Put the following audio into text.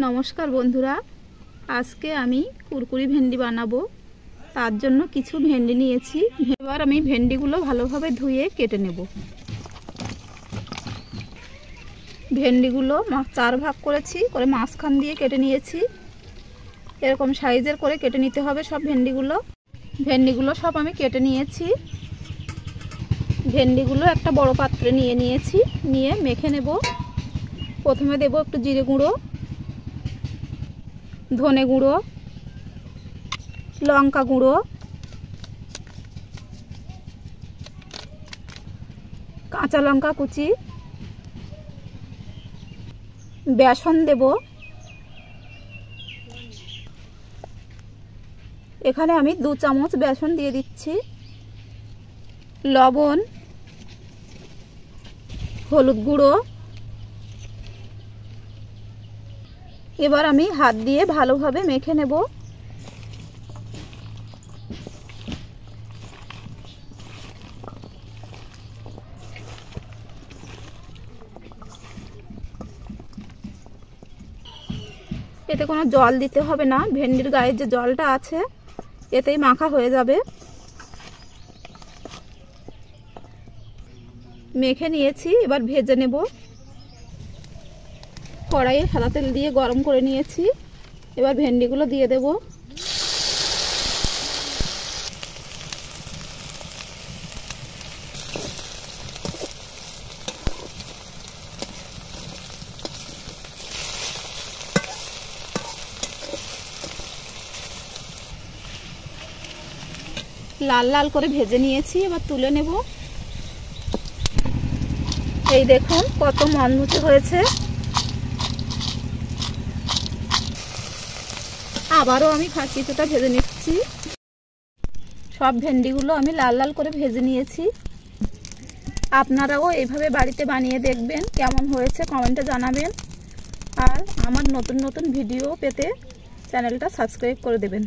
नमस्कार बंधुरा आज के आमी कुरकुरी भेंडी बानाबो तार जन्य किछु भेंडी नियेछि। एबार आमी भेंडीगुलो भालोभाबे धुए केटे नेब। भेंडीगुलो चार भाग करेछि करे माछखान दिए केटे नियेछि। एरकम साइजेर करे केटे निते होबे सब भेंडीगुलो सब आमी केटे नियेछि। भेंडीगुलो एकटा बड़ पात्रे निये नियेछि, निये मेखे नेब। प्रथमे देब एकटु जिरे गुঁড়ো, धने गुঁড়ো, लंका गुঁড়ো, काँचा लंका कुचि, बेसन देब। एखाने आमी 2 चामच बेसन दिए दिচ্ছি, लवण, हलुद गुঁড়ো। এবার আমি হাত দিয়ে ভালোভাবে মেখে নেব। এতে কোনো জল দিতে হবে না, ভেন্ডির গায়ে যে জলটা আছে এতেই মাখা হয়ে যাবে। মেখে নিয়েছি, এবার ভেজে নেব। কড়াইয়ে সাদা তেল দিয়ে গরম করে নিয়েছি, এবার ভেন্ডিগুলো দিয়ে দেব। লাল লাল করে ভেজে নিয়েছি, এবার তুলে নেব। এই দেখুন কত মচমচে হয়েছে। আবারও আমি কিছুটা ভেজে নিচ্ছি। সব ভেন্ডিগুলো আমি লাল লাল করে ভেজে নিয়েছি। আপনারাও এইভাবে বাড়িতে বানিয়ে দেখবেন, কেমন হয়েছে কমেন্টে জানাবেন। আর আমার নতুন নতুন ভিডিও পেতে চ্যানেলটা সাবস্ক্রাইব করে দেবেন।